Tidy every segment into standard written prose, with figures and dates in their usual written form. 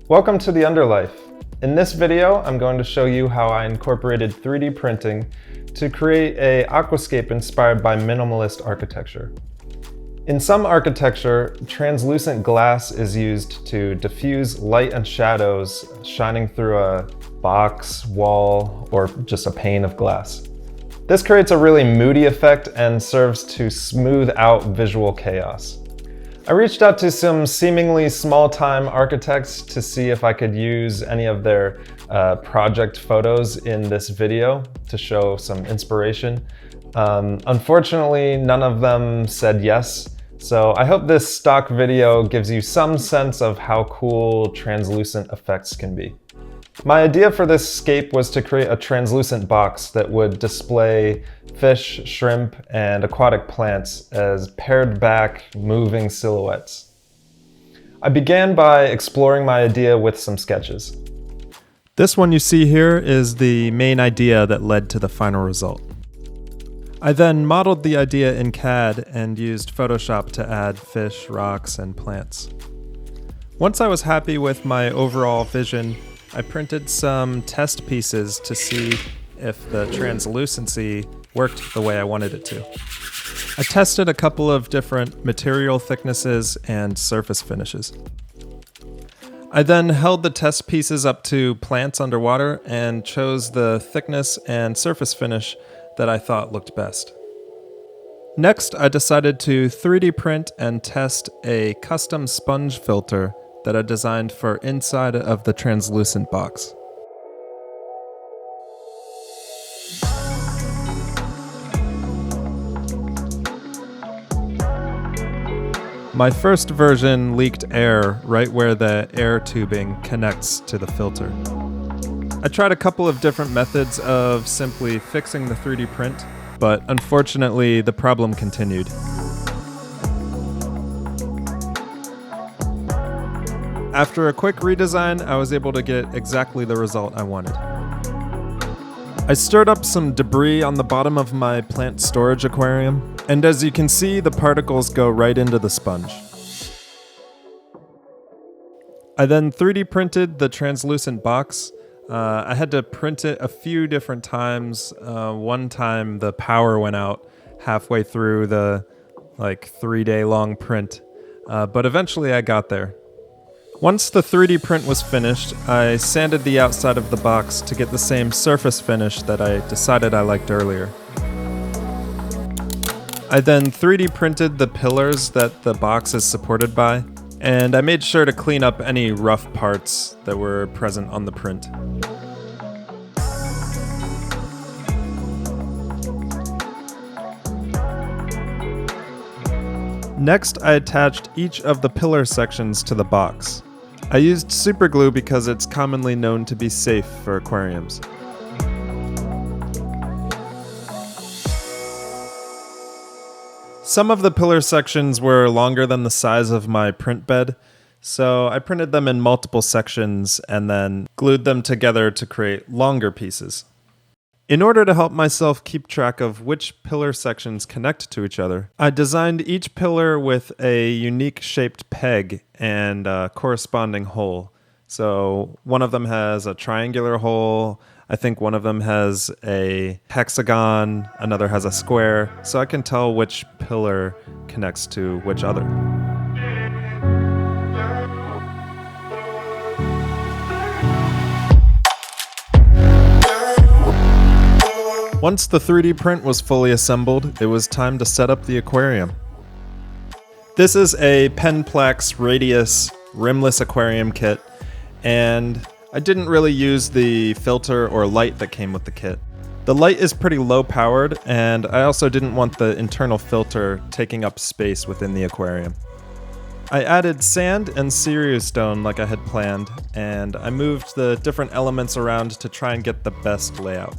Welcome to the Undr Life. In this video, I'm going to show you how I incorporated 3D printing to create an aquascape inspired by minimalist architecture. In some architecture, translucent glass is used to diffuse light and shadows shining through a box, wall, or just a pane of glass. This creates a really moody effect and serves to smooth out visual chaos. I reached out to some seemingly small-time architects to see if I could use any of their project photos in this video to show some inspiration. Unfortunately, none of them said yes, so I hope this stock video gives you some sense of how cool translucent effects can be. My idea for this scape was to create a translucent box that would display fish, shrimp, and aquatic plants as pared back, moving silhouettes. I began by exploring my idea with some sketches. This one you see here is the main idea that led to the final result. I then modeled the idea in CAD and used Photoshop to add fish, rocks, and plants. Once I was happy with my overall vision, I printed some test pieces to see if the translucency worked the way I wanted it to. I tested a couple of different material thicknesses and surface finishes. I then held the test pieces up to plants underwater and chose the thickness and surface finish that I thought looked best. Next, I decided to 3D print and test a custom sponge filter that I designed for inside of the translucent box. My first version leaked air right where the air tubing connects to the filter. I tried a couple of different methods of simply fixing the 3D print, but unfortunately the problem continued. After a quick redesign, I was able to get exactly the result I wanted. I stirred up some debris on the bottom of my plant storage aquarium, and as you can see, the particles go right into the sponge. I then 3D printed the translucent box. I had to print it a few different times. One time the power went out halfway through the 3-day long print, but eventually I got there. Once the 3D print was finished, I sanded the outside of the box to get the same surface finish that I decided I liked earlier. I then 3D printed the pillars that the box is supported by, and I made sure to clean up any rough parts that were present on the print. Next, I attached each of the pillar sections to the box. I used super glue because it's commonly known to be safe for aquariums. Some of the pillar sections were longer than the size of my print bed, so I printed them in multiple sections and then glued them together to create longer pieces. In order to help myself keep track of which pillar sections connect to each other, I designed each pillar with a unique shaped peg and a corresponding hole. So one of them has a triangular hole, I think one of them has a hexagon, another has a square, so I can tell which pillar connects to which other. Once the 3D print was fully assembled, it was time to set up the aquarium. This is a Penplex Radius rimless aquarium kit, and I didn't really use the filter or light that came with the kit. The light is pretty low powered, and I also didn't want the internal filter taking up space within the aquarium. I added sand and cereal stone like I had planned, and I moved the different elements around to try and get the best layout.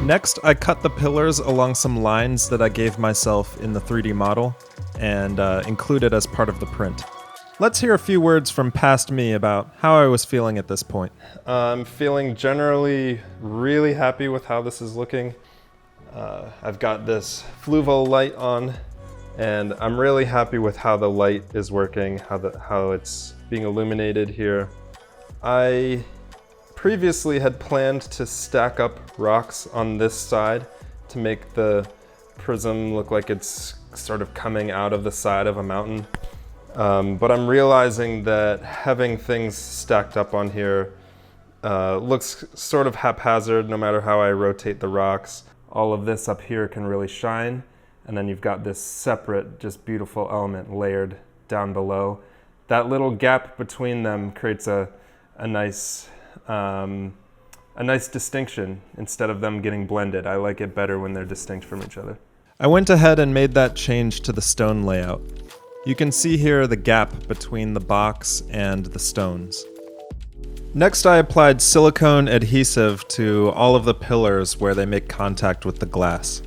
Next, I cut the pillars along some lines that I gave myself in the 3D model and included as part of the print. Let's hear a few words from past me about how I was feeling at this point. I'm feeling generally really happy with how this is looking. I've got this Fluval light on And I'm really happy with how the light is working, how it's being illuminated here. I previously had planned to stack up rocks on this side to make the prism look like it's sort of coming out of the side of a mountain. But I'm realizing that having things stacked up on here looks sort of haphazard no matter how I rotate the rocks. All of this up here can really shine, and then you've got this separate, just beautiful element layered down below. That little gap between them creates a nice distinction instead of them getting blended. I like it better when they're distinct from each other. I went ahead and made that change to the stone layout. You can see here the gap between the box and the stones. Next, I applied silicone adhesive to all of the pillars where they make contact with the glass.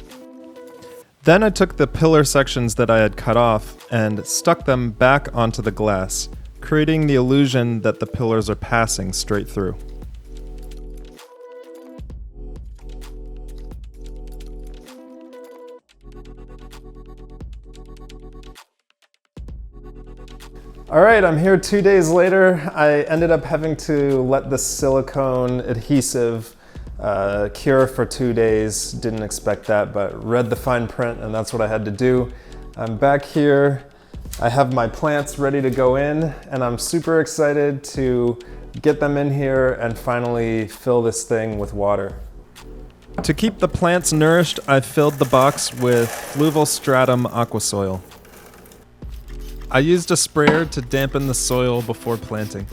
Then I took the pillar sections that I had cut off and stuck them back onto the glass, creating the illusion that the pillars are passing straight through. All right, I'm here 2 days later. I ended up having to let the silicone adhesive cure for 2 days. Didn't expect that, but read the fine print, and that's what I had to do. I'm back here. I have my plants ready to go in, and I'm super excited to get them in here and finally fill this thing with water. To keep the plants nourished, I filled the box with Fluval stratum aqua soil. I used a sprayer to dampen the soil before planting.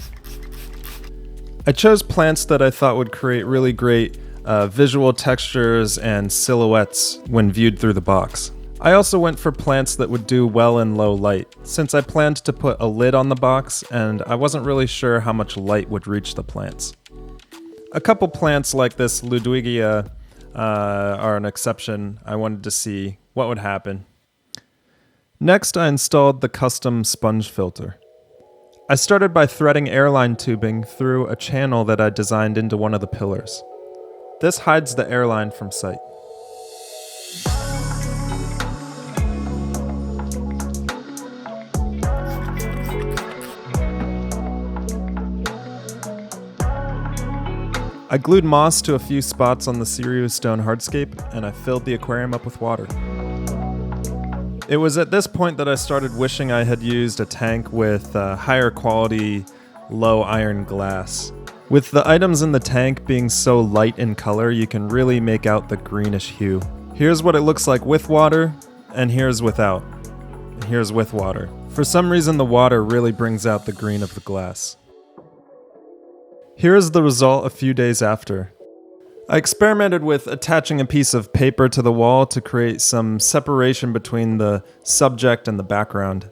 I chose plants that I thought would create really great visual textures and silhouettes when viewed through the box. I also went for plants that would do well in low light, since I planned to put a lid on the box and I wasn't really sure how much light would reach the plants. A couple plants like this Ludwigia are an exception. I wanted to see what would happen. Next, I installed the custom sponge filter. I started by threading airline tubing through a channel that I designed into one of the pillars. This hides the airline from sight. I glued moss to a few spots on the Cereus stone hardscape, and I filled the aquarium up with water. It was at this point that I started wishing I had used a tank with higher quality, low iron glass. With the items in the tank being so light in color, you can really make out the greenish hue. Here's what it looks like with water, and here's without. And here's with water. For some reason, the water really brings out the green of the glass. Here is the result a few days after. I experimented with attaching a piece of paper to the wall to create some separation between the subject and the background.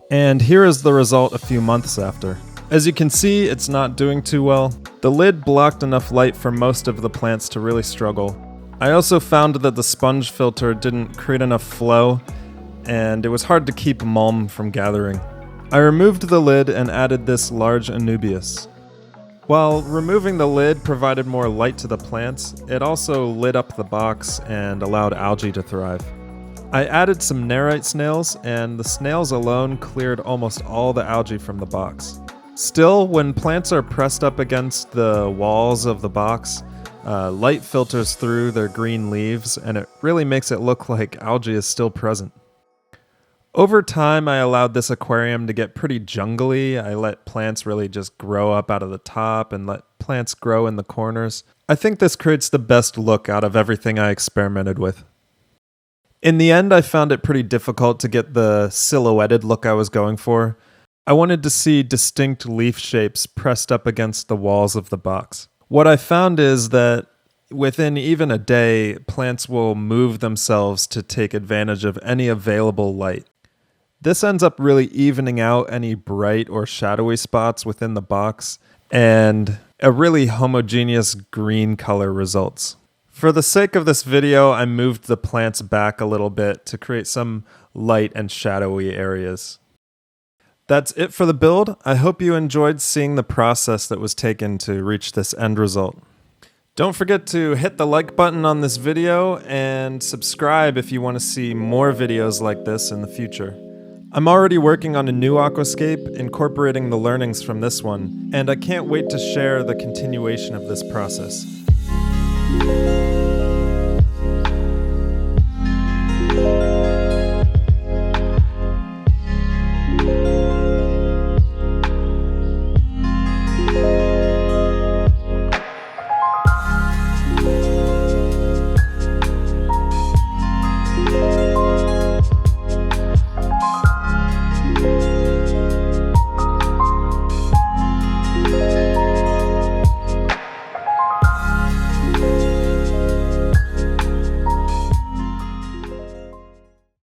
And here is the result a few months after. As you can see, it's not doing too well. The lid blocked enough light for most of the plants to really struggle. I also found that the sponge filter didn't create enough flow, and it was hard to keep mulm from gathering. I removed the lid and added this large Anubias. While removing the lid provided more light to the plants, it also lit up the box and allowed algae to thrive. I added some Nerite snails, and the snails alone cleared almost all the algae from the box. Still, when plants are pressed up against the walls of the box, light filters through their green leaves, and it really makes it look like algae is still present. Over time, I allowed this aquarium to get pretty jungly. I let plants really just grow up out of the top and let plants grow in the corners. I think this creates the best look out of everything I experimented with. In the end, I found it pretty difficult to get the silhouetted look I was going for. I wanted to see distinct leaf shapes pressed up against the walls of the box. What I found is that within even a day, plants will move themselves to take advantage of any available light. This ends up really evening out any bright or shadowy spots within the box, and a really homogeneous green color results. For the sake of this video, I moved the plants back a little bit to create some light and shadowy areas. That's it for the build. I hope you enjoyed seeing the process that was taken to reach this end result. Don't forget to hit the like button on this video and subscribe if you want to see more videos like this in the future. I'm already working on a new Aquascape, incorporating the learnings from this one, and I can't wait to share the continuation of this process.